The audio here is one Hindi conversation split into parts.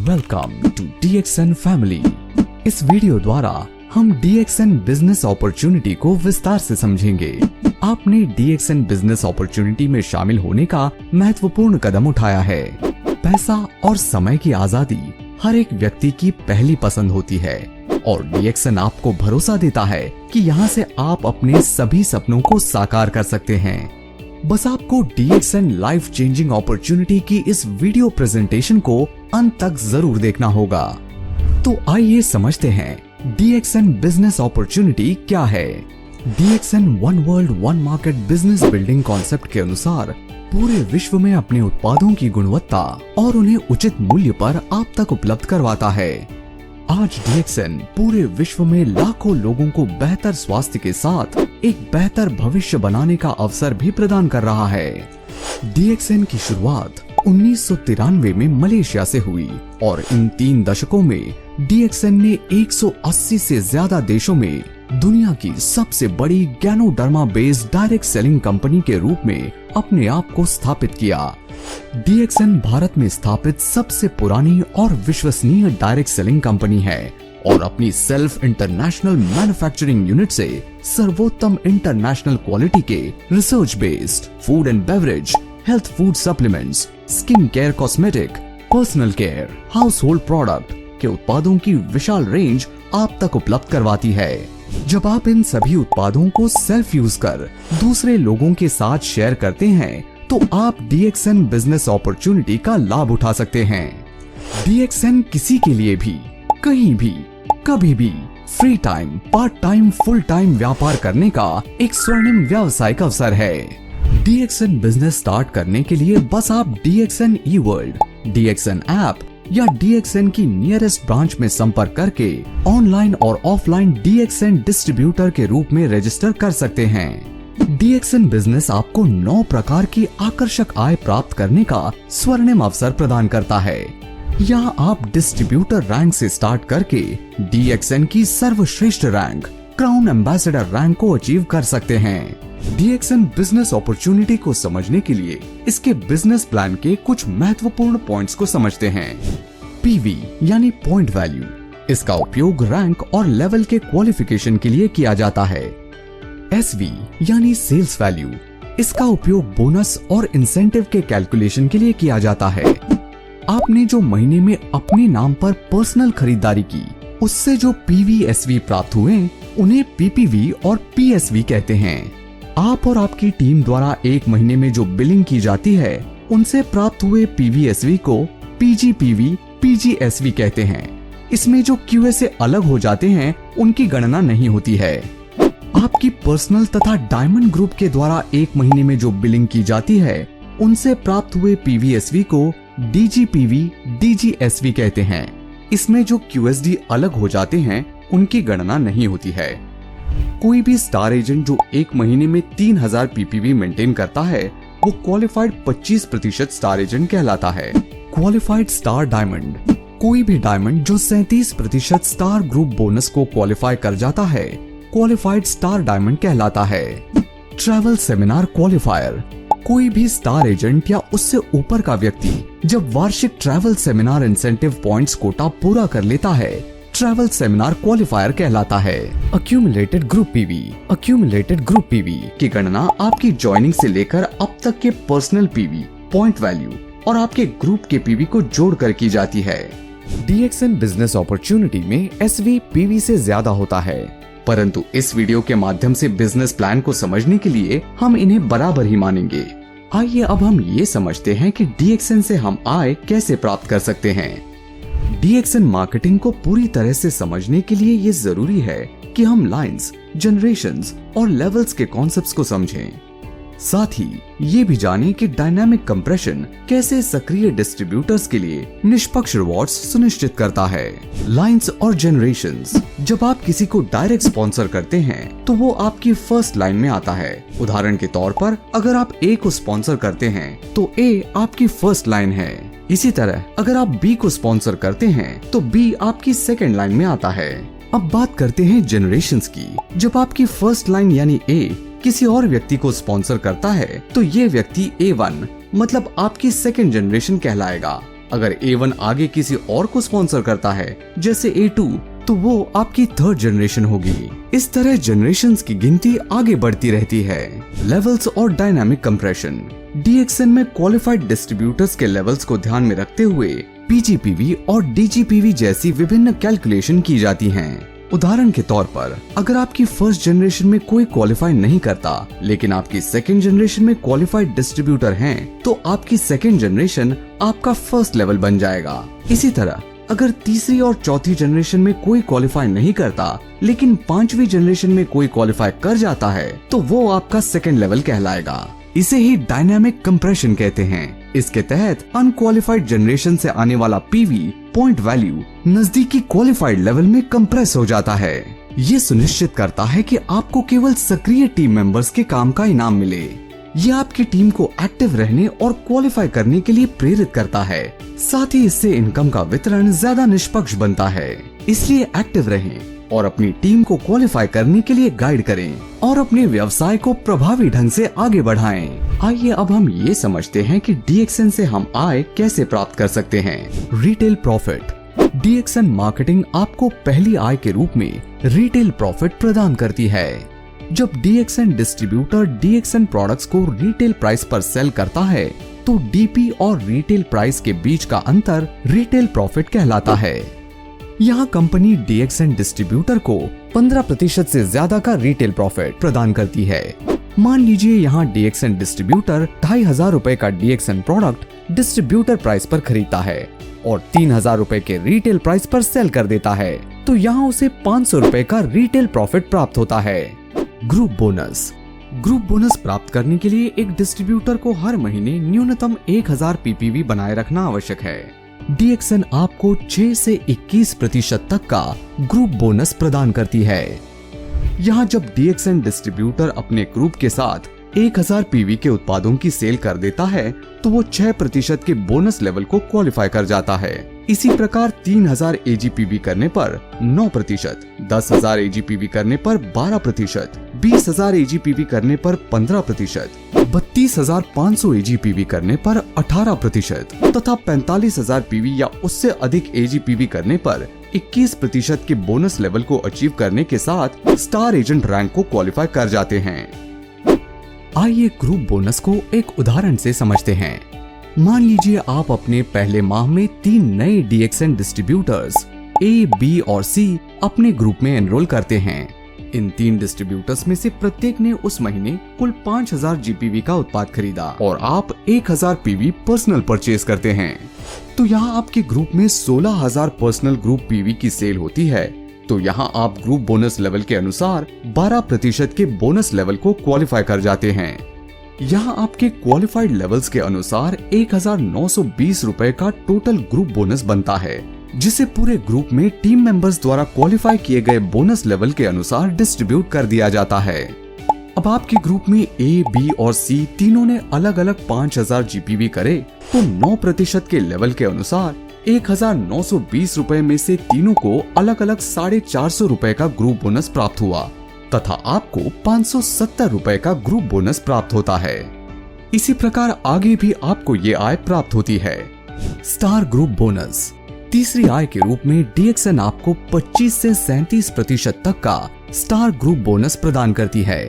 Welcome to DXN family. इस वीडियो द्वारा हम DXN बिजनेस अपॉर्चुनिटी को विस्तार से समझेंगे। आपने DXN बिजनेस अपॉर्चुनिटी में शामिल होने का महत्वपूर्ण कदम उठाया है। पैसा और समय की आजादी हर एक व्यक्ति की पहली पसंद होती है और DXN आपको भरोसा देता है कि यहाँ से आप अपने सभी सपनों को साकार कर सकते हैं। बस आपको DXN लाइफ चेंजिंग अपॉर्चुनिटी की इस वीडियो प्रेजेंटेशन को अंत तक जरूर देखना होगा। तो आइए समझते हैं DXN बिजनेस अपॉर्चुनिटी क्या है। DXN one world one market business building concept के अनुसार पूरे विश्व में अपने उत्पादों की गुणवत्ता और उन्हें उचित मूल्य पर आप तक उपलब्ध करवाता है। आज DXN पूरे विश्व में लाखों लोगों को बेहतर स्वास्थ्य के साथ एक बेहतर भविष्य बनाने का अवसर भी प्रदान कर रहा है। DXN की शुरुआत 1993 में मलेशिया से हुई और इन 3 दशकों में DXN ने 180 से ज्यादा देशों में दुनिया की सबसे बड़ी ganoderma based direct selling company के रूप में अपने आप को स्थापित किया। DXN भारत में स्थापित सबसे पुरानी और विश्वसनीय डायरेक्ट सेलिंग कंपनी है और अपनी सेल्फ इंटरनेशनल मैन्युफैक्चरिंग यूनिट से सर्वोत्तम इंटरनेशनल क्वालिटी के research based food and beverage, health food supplements, skin care, cosmetic, personal care, house hold product के उत्पादों की विशाल रेंज आप तक उपलब्ध करवाती है। जब आप इन सभी उत्पादों को सेल्फ यूज कर दूसरे लोगों के साथ शेयर करते हैं तो आप DXN बिजनेस अपॉर्चुनिटी का लाभ उठा सकते हैं। DXN किसी के लिए भी, कहीं भी, कभी भी free time, part time, full time व्यापार करने का एक स्वर्णिम व्यावसायिक अवसर है। DXN बिजनेस स्टार्ट करने के लिए बस आप DXN eWorld, DXN ऐप या DXN की नियरेस्ट ब्रांच में संपर्क करके ऑनलाइन और ऑफलाइन DXN डिस्ट्रीब्यूटर के रूप में रजिस्टर कर सकते हैं। DXN बिजनेस आपको 9 प्रकार की आकर्षक आय प्राप्त करने का स्वर्णिम अवसर प्रदान करता है। यहाँ आप डिस्ट्रीब्यूटर रैंक से स्टार्ट करके DXN की सर्वश्रेष्ठ रैंक क्राउन एम्बेसडर रैंक को अचीव कर सकते हैं। DXN बिजनेस अपॉर्चुनिटी को समझने के लिए इसके बिजनेस प्लान के कुछ महत्वपूर्ण पॉइंट्स को समझते हैं। PV यानी पॉइंट वैल्यू, इसका उपयोग रैंक और लेवल के क्वालिफिकेशन के लिए किया जाता है। SV यानी सेल्स वैल्यू, इसका उपयोग बोनस और इंसेंटिव के कैलकुलेशन के लिए किया जाता है। आपने जो महीने में अपने नाम पर पर्सनल खरीदारी की, उससे जो PVSV प्राप्त हुए उन्हें PPV और PSV कहते हैं। आप और आपकी टीम द्वारा एक महीने में जो बिलिंग की जाती है उनसे प्राप्त हुए PVSV को PGPV, PGSV कहते हैं। इसमें जो QA से अलग हो जाते हैं उनकी गणना नहीं होती है। आपकी पर्सनल तथा डायमंड ग्रुप के द्वारा एक महीने में जो बिलिंग की जाती है उनसे प्राप्त हुए PVSV को DGPV, DGSV कहते हैं। इसमें जो QSD अलग हो जाते हैं उनकी गणना नहीं होती है। कोई भी स्टार एजेंट जो एक महीने में 3000 PPV मेंटेन करता है वो क्वालिफाइड 25% स्टार एजेंट कहलाता है। क्वालिफाइड स्टार डायमंड, कोई भी डायमंड जो 37% स्टार ग्रुप बोनस को क्वालिफाई कर जाता है क्वालिफाइड स्टार डायमंड कहलाता है। ट्रैवल सेमिनार क्वालिफायर, कोई भी स्टार एजेंट या उससे ऊपर का व्यक्ति जब वार्षिक travel seminar incentive points quota पूरा कर लेता है ट्रैवल सेमिनार क्वालिफायर कहलाता है। Accumulated group PV, accumulated group PV की गणना आपकी ज्वाइनिंग से लेकर अब तक के पर्सनल PV, पॉइंट वैल्यू और आपके ग्रुप के PV को जोड़कर की जाती है। DXN बिजनेस अपॉर्चुनिटी में SV PV से ज्यादा होता है, परंतु इस वीडियो के माध्यम से बिजनेस प्लान को समझने के लिए हम इन्हें बराबर ही मानेंगे। आइए अब हम ये समझते हैं कि DXN से हम आय कैसे प्राप्त कर सकते हैं। DXN मार्केटिंग को पूरी तरह से समझने के लिए ये जरूरी है कि हम लाइंस, जनरेशंस और लेवल्स के कॉन्सेप्ट्स को समझें। साथ ही ये भी जानें कि डायनामिक कंप्रेशन कैसे सक्रिय डिस्ट्रीब्यूटर्स के लिए निष्पक्ष रिवॉर्ड्स सुनिश्चित करता है। लाइंस और जनरेशंस, जब आप किसी को डायरेक्ट स्पॉन्सर करते हैं तो वो आपकी फर्स्ट लाइन में आता है। उदाहरण के तौर पर अगर आप A को स्पॉन्सर करते हैं तो A आपकी फर्स्ट लाइन है। इसी तरह अगर आप B को स्पॉन्सर करते हैं तो B आपकी सेकेंड लाइन में आता है। अब बात करते हैं जनरेशंस की। जब आपकी फर्स्ट लाइन यानी A किसी और व्यक्ति को स्पॉन्सर करता है तो ये व्यक्ति A1 मतलब आपकी सेकेंड जनरेशन कहलाएगा अगर A1 आगे किसी और को स्पॉन्सर करता है जैसे A2, तो वो आपकी थर्ड जनरेशन होगी। इस तरह जनरेशंस की गिनती आगे बढ़ती रहती है। लेवल्स और डायनामिक कंप्रेशन। DXN में क्वालिफाइड डिस्ट्रीब्यूटर्स के लेवल्स को ध्यान में रखते हुए PGPV और DGPV जैसी विभिन्न कैलकुलेशन की जाती हैं। उदाहरण के तौर पर अगर आपकी फर्स्ट जनरेशन में कोई क्वालिफाई नहीं करता, लेकिन आपकी सेकेंड जनरेशन में क्वालिफाइड डिस्ट्रीब्यूटर हैं, तो आपकी सेकेंड जनरेशन आपका फर्स्ट लेवल बन जाएगा। इसी तरह अगर तीसरी और चौथी जनरेशन में कोई क्वालिफाई नहीं करता, लेकिन पांचवी जनरेशन में कोई क्वालिफाई कर जाता है, तो वो आपका सेकेंड लेवल कहलाएगा। इसे ही डायनामिक कंप्रेशन कहते हैं। इसके तहत अनक्वालिफाइड जनरेशन से आने वाला पीवी पॉइंट वैल्यू नजदीकी क्वालिफाइड लेवल में कंप्रेस हो जाता है। ये सुनिश्चित करता है कि आपको केवल सक्रिय टीम मेंबर्स के काम का इनाम मिले। ये आपकी टीम को एक्टिव रहने और क्वालिफाई करने के लिए प्रेरित करता है। साथ ही इससे इनकम का वितरण ज्यादा निष्पक्ष बनता है। इसलिए एक्टिव रहें और अपनी टीम को क्वालिफाई करने के लिए गाइड करें और अपने व्यवसाय को प्रभावी ढंग से आगे बढ़ाएं। आइए अब हम ये समझते हैं कि DXN से हम आय कैसे प्राप्त कर सकते हैं। Retail profit. DXN मार्केटिंग आपको पहली आय के रूप में रिटेल प्रॉफिट प्रदान करती है। जब DXN डिस्ट्रीब्यूटर DXN प्रोडक्ट्स को रिटेल प्राइस पर सेल करता है, तो DP और रिटेल प्राइस के बीच का अंतर रिटेल प्रॉफिट कहलाता है। यहाँ कंपनी DXN डिस्ट्रीब्यूटर को 15% से ज्यादा का रिटेल प्रॉफिट प्रदान करती है। मान लीजिए यहाँ DXN डिस्ट्रीब्यूटर 2500 रुपए का DXN प्रोडक्ट डिस्ट्रीब्यूटर प्राइस पर खरीदता है और 3000 रुपए के रिटेल प्राइस पर सेल कर देता है, तो यहाँ उसे 500 रुपए का रिटेल प्रॉफिट प्राप्त होता है। Group bonus. ग्रुप बोनस प्राप्त करने के लिए एक डिस्ट्रीब्यूटर को हर महीने न्यूनतम 1000 PPV बनाए रखना आवश्यक है। DXN आपको 6 से 21% तक का ग्रुप बोनस प्रदान करती है। यहाँ जब DXN डिस्ट्रीब्यूटर अपने ग्रुप के साथ 1000 PV के उत्पादों की सेल कर देता है, तो वो 6% के बोनस लेवल को क्वालिफाई कर जाता है। इसी प्रकार 3000 AGPV करने पर 9%, 10,000 AGPV करने पर 12%, 20,000 AGPV करने पर 15%, 32,500 AGPV करने पर 18% तथा 45,000 PV या उससे अधिक AGPV करने पर 21% के बोनस लेवल को अचीव करने के साथ स्टार एजेंट रैंक को क्वालिफाई कर जाते हैं। आइए ग्रुप बोनस को एक उदाहरण से समझते हैं। मान लीजिए आप अपने पहले माह में 3 नए DXN डिस्ट्रीब्यूटर्स A, B और C अपने ग्रुप में एनरोल करते हैं। इन 3 डिस्ट्रीब्यूटर्स में से प्रत्येक ने उस महीने कुल 5000 GPV का उत्पाद खरीदा और आप 1000 PV पर्सनल परचेज करते हैं। तो यहाँ आपके ग्रुप में 16000 पर्सनल ग्रुप PV की सेल होती है। तो यहाँ आप ग्रुप बोनस लेवल के अनुसार 12% के बोनस लेवल को क्वालिफाई कर जाते हैं। यहाँ आपके क्वालिफाइड लेवल्स के अनुसार 1920 रुपए का टोटल ग्रुप बोनस बनता है, जिसे पूरे ग्रुप में टीम मेंबर्स द्वारा क्वालिफाई किए गए बोनस लेवल के अनुसार डिस्ट्रीब्यूट कर दिया जाता है। अब आपके ग्रुप में A, B और C तीनों ने अलग अलग 5000 GPV करे, तो 9% के लेवल के अनुसार 1920 रुपए में से तीनों को अलग अलग 450 रुपए का ग्रुप बोनस प्राप्त हुआ तथा आपको 570 रुपए का ग्रुप बोनस प्राप्त होता है। इसी प्रकार आगे भी आपको ये आय प्राप्त होती है। Star group bonus. तीसरी आय के रूप में DXN आपको 25 से 37% तक का स्टार ग्रुप बोनस प्रदान करती है।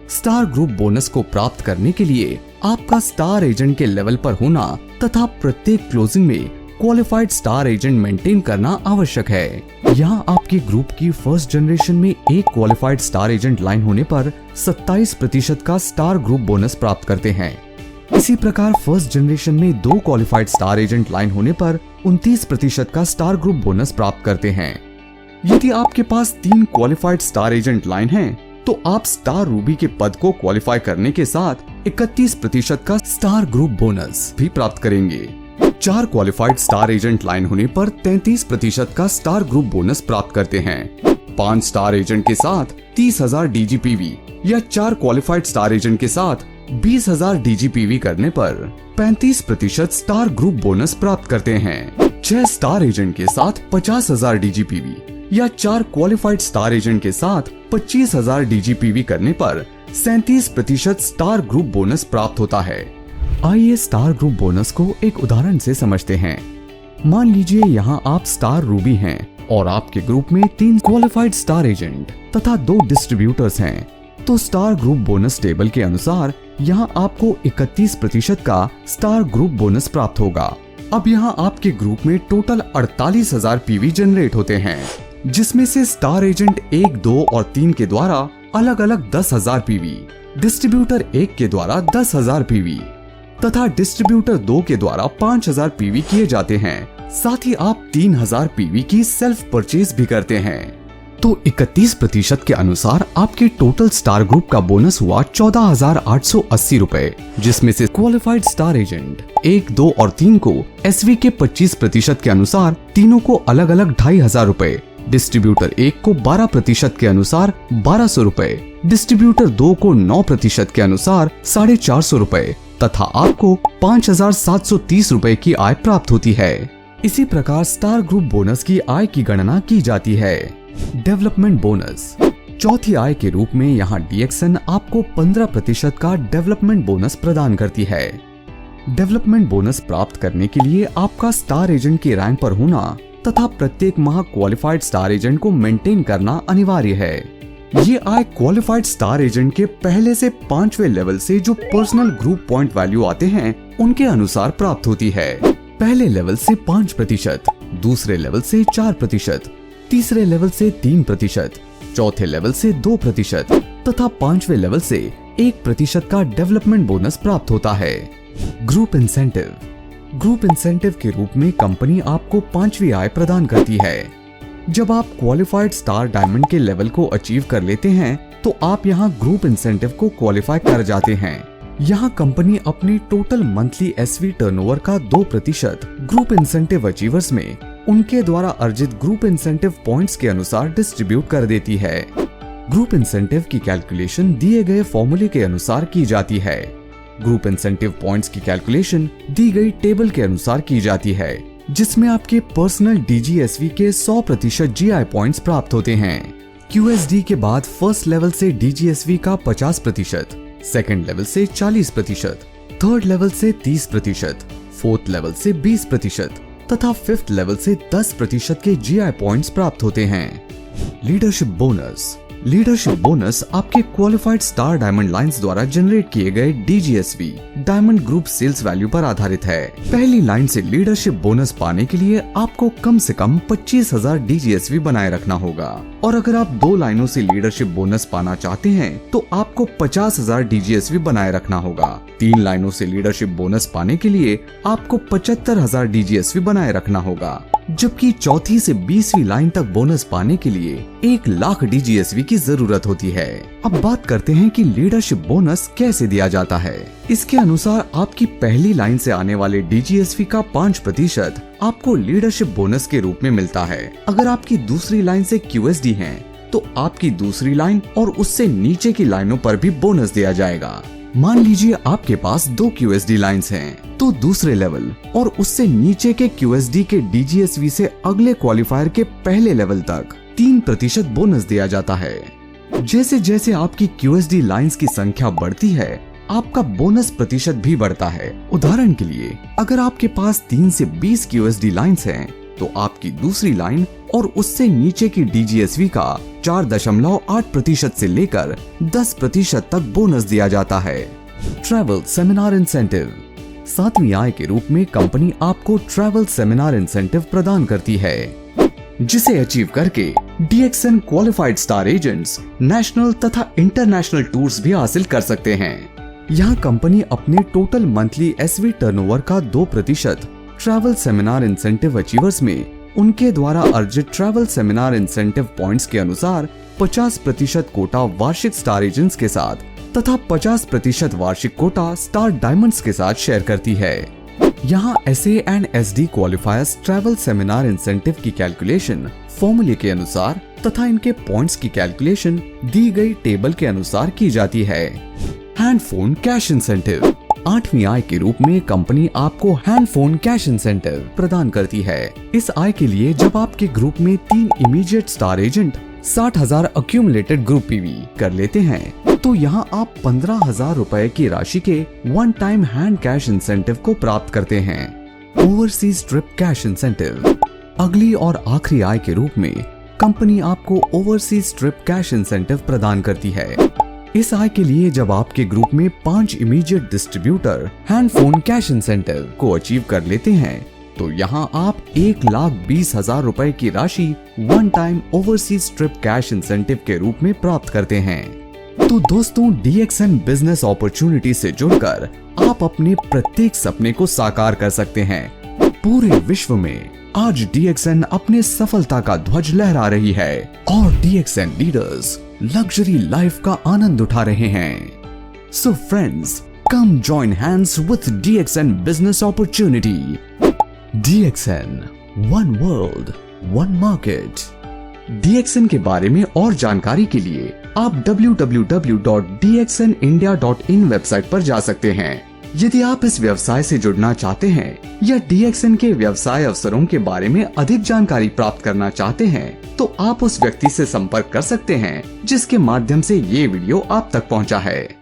स्टार ग्रुप बोनस को प्राप्त करने के लिए आपका स्टार एजेंट के लेवल पर होना तथा प्रत्येक क्लोजिंग में क्वालिफाइड स्टार एजेंट मेंटेन करना आवश्यक है। यहाँ आपके ग्रुप की फर्स्ट जनरेशन में एक क्वालिफाइड स्टार एजेंट लाइन होने पर 27% का स्टार ग्रुप बोनस प्राप्त करते हैं। इसी प्रकार फर्स्ट जनरेशन में 2 क्वालिफाइड स्टार एजेंट लाइन होने पर 29% का स्टार ग्रुप बोनस प्राप्त करते हैं। यदि आपके पास 3 क्वालिफाइड स्टार एजेंट लाइन है, तो आप स्टार रूबी के पद को क्वालिफाई करने के साथ 31% का स्टार ग्रुप बोनस भी प्राप्त करेंगे। 4 क्वालिफाइड स्टार एजेंट लाइन होने पर 33% का स्टार ग्रुप बोनस प्राप्त करते हैं। 5 स्टार एजेंट के साथ 30,000 DGPV या 4 क्वालिफाइड स्टार एजेंट के साथ 20,000 DGPV करने पर 35% स्टार ग्रुप बोनस प्राप्त करते हैं। 6 स्टार एजेंट के साथ 50,000 DGPV या 4 क्वालिफाइड स्टार एजेंट के साथ 25,000 DGPV करने पर 37% स्टार ग्रुप बोनस प्राप्त होता है। आइए स्टार ग्रुप बोनस को एक उदाहरण से समझते हैं। मान लीजिए यहाँ आप स्टार रूबी हैं और आपके ग्रुप में 3 क्वालिफाइड स्टार एजेंट तथा 2 डिस्ट्रीब्यूटर्स हैं। तो स्टार ग्रुप बोनस टेबल के अनुसार यहाँ आपको 31% का स्टार ग्रुप बोनस प्राप्त होगा। अब यहाँ आपके ग्रुप में टोटल 48,000 पीवी जनरेट होते हैं, जिसमें से स्टार एजेंट 1, 2 और 3 के द्वारा अलग अलग 10,000 पीवी, डिस्ट्रीब्यूटर 1 के द्वारा 10,000 पीवी तथा डिस्ट्रीब्यूटर 2 के द्वारा 5,000 पीवी किए जाते हैं। साथ ही आप 3,000 पीवी की सेल्फ परचेज भी करते हैं। तो 31% के अनुसार आपके टोटल स्टार ग्रुप का बोनस हुआ 14,880 रुपए, जिसमें से क्वालिफाइड स्टार एजेंट 1, 2 और 3 को एसवी के 25% के अनुसार तीनों को अलग अलग 2,500 रुपए, डिस्ट्रीब्यूटर 1 को 12% के अनुसार 1,200 रुपए, डिस्ट्रीब्यूटर 2 को 9% के अनुसार 450 रुपए तथा आपको 5,730 रुपए की आय प्राप्त होती है। इसी प्रकार स्टार ग्रुप बोनस की आय की गणना की जाती है। डेवलपमेंट बोनस चौथी आय के रूप में यहाँ डीएक्सएन आपको 15% का डेवलपमेंट बोनस प्रदान करती है। डेवलपमेंट बोनस प्राप्त करने के लिए आपका स्टार एजेंट के रैंक पर होना तथा प्रत्येक माह क्वालिफाइड स्टार एजेंट को मेंटेन करना अनिवार्य है। ये आय क्वालिफाइड स्टार एजेंट के पहले से 5वें लेवल से जो पर्सनल ग्रुप पॉइंट वैल्यू आते हैं उनके अनुसार प्राप्त होती है। पहले लेवल से 5%, दूसरे लेवल से 4%, तीसरे लेवल से 3%, चौथे लेवल से 2% तथा 5वें लेवल से 1% का डेवलपमेंट बोनस प्राप्त होता है। ग्रुप इंसेंटिव के रूप में कंपनी आपको 5वीं आय प्रदान करती है। जब आप क्वालिफाइड स्टार डायमंड के लेवल को अचीव कर लेते हैं तो आप यहाँ ग्रुप इंसेंटिव को क्वालिफाई कर जाते हैं। यहाँ कंपनी अपने टोटल मंथली एसवी टर्नओवर का 2% ग्रुप इंसेंटिव अचीवर्स में उनके द्वारा अर्जित ग्रुप इंसेंटिव पॉइंट्स के अनुसार डिस्ट्रीब्यूट कर देती है। ग्रुप इंसेंटिव की कैलकुलेशन दिए गए फॉर्मूले के अनुसार की जाती है। ग्रुप इंसेंटिव पॉइंट्स की कैलकुलेशन दी गई टेबल के अनुसार की जाती है, जिसमें आपके पर्सनल डीजीएसवी के 100% जीआई पॉइंट्स प्राप्त होते हैं। क्यूएसडी के बाद फर्स्ट लेवल से डीजीएसवी का 50%, सेकंड लेवल से 40%, थर्ड लेवल से 30%, फोर्थ लेवल से 20% तथा फिफ्थ लेवल से 10% के जीआई पॉइंट्स प्राप्त होते हैं। लीडरशिप बोनस आपके क्वालिफाइड स्टार डायमंड लाइंस द्वारा जनरेट किए गए डीजीएसवी डायमंड ग्रुप सेल्स वैल्यू पर आधारित है। पहली लाइन से लीडरशिप बोनस पाने के लिए आपको कम से कम 25,000 डीजीएसवी बनाए रखना होगा और अगर आप 2 लाइनों से लीडरशिप बोनस पाना चाहते हैं तो आपको 50,000 डीजीएसवी बनाए रखना होगा। 3 लाइनों से लीडरशिप बोनस पाने के लिए आपको 75,000 डीजीएसवी बनाए रखना होगा, जबकि चौथी से 20वीं लाइन तक बोनस पाने के लिए 1 लाख डीजीएसवी की जरूरत होती है। अब बात करते हैं कि लीडरशिप बोनस कैसे दिया जाता है। इसके अनुसार आपकी पहली लाइन से आने वाले डीजीएसवी का 5% आपको लीडरशिप बोनस के रूप में मिलता है। अगर आपकी दूसरी लाइन से क्यूएसडी है तो आपकी दूसरी लाइन और उससे नीचे की लाइनों पर भी बोनस दिया जाएगा। मान लीजिए आपके पास 2 क्यूएसडी लाइंस हैं, तो दूसरे लेवल और उससे नीचे के क्यूएसडी के डीजीएसवी से अगले क्वालिफायर के पहले लेवल तक 3% बोनस दिया जाता है। जैसे जैसे आपकी क्यूएसडी लाइंस की संख्या बढ़ती है, आपका बोनस प्रतिशत भी बढ़ता है। उदाहरण के लिए, अगर आपके पास 3 से 20 क्यूएसडी लाइंस हैं, तो आपकी दूसरी लाइन और उससे नीचे की डीजीएसवी का 4.8% से लेकर 10% तक बोनस दिया जाता है। ट्रैवल सेमिनार इंसेंटिव 7वीं आय के रूप में कंपनी आपको ट्रैवल सेमिनार इंसेंटिव प्रदान करती है, जिसे अचीव करके DXN qualified star agents national तथा इंटरनेशनल टूर्स भी हासिल कर सकते हैं। यहाँ कंपनी अपने टोटल मंथली एसवी टर्नओवर का 2% ट्रैवल सेमिनार इंसेंटिव अचीवर्स में उनके द्वारा अर्जित ट्रैवल सेमिनार इंसेंटिव पॉइंट्स के अनुसार 50% कोटा वार्षिक स्टार एजेंट्स के साथ तथा 50% वार्षिक कोटा स्टार डायमंड्स के साथ शेयर करती है। यहाँ SA and SD क्वालिफायर्स travel seminar incentive की कैलकुलेशन फॉर्मूले के अनुसार तथा इनके पॉइंट्स की कैलकुलेशन दी गई टेबल के अनुसार की जाती है। हैंड फोन कैश इंसेंटिव 8वीं आय के रूप में कंपनी आपको हैंड फोन कैश इंसेंटिव प्रदान करती है। इस आय के लिए जब आपके ग्रुप में 3 immediate star agent 60,000 accumulated group PV कर लेते हैं तो यहाँ आप 15,000 रुपए की राशि के one time hand cash incentive को प्राप्त करते हैं। Overseas trip cash incentive. अगली और आखिरी आय के रूप में कंपनी आपको ओवरसीज ट्रिप कैश इंसेंटिव प्रदान करती है। इस आय के लिए जब आपके ग्रुप में 5 immediate distributor hand phone cash incentive को अचीव कर लेते हैं तो यहाँ आप 1,20,000 रुपए की राशि one time overseas trip cash incentive के रूप में प्राप्त करते हैं। तो दोस्तों, DXN बिजनेस अपॉर्चुनिटी से जुड़कर आप अपने प्रत्येक सपने को साकार कर सकते हैं। पूरे विश्व में आज DXN अपने सफलता का ध्वज लहरा रही है और DXN लीडर्स लग्जरी लाइफ का आनंद उठा रहे हैं। So friends, come join hands with DXN business opportunity. DXN, one world, one market. DXN के बारे में और जानकारी के लिए आप www.dxnindia.in वेबसाइट पर जा सकते हैं। यदि आप इस व्यवसाय से जुड़ना चाहते हैं या DXN के व्यवसाय अवसरों के बारे में अधिक जानकारी प्राप्त करना चाहते हैं तो आप उस व्यक्ति से संपर्क कर सकते हैं जिसके माध्यम से ये वीडियो आप तक पहुंचा है।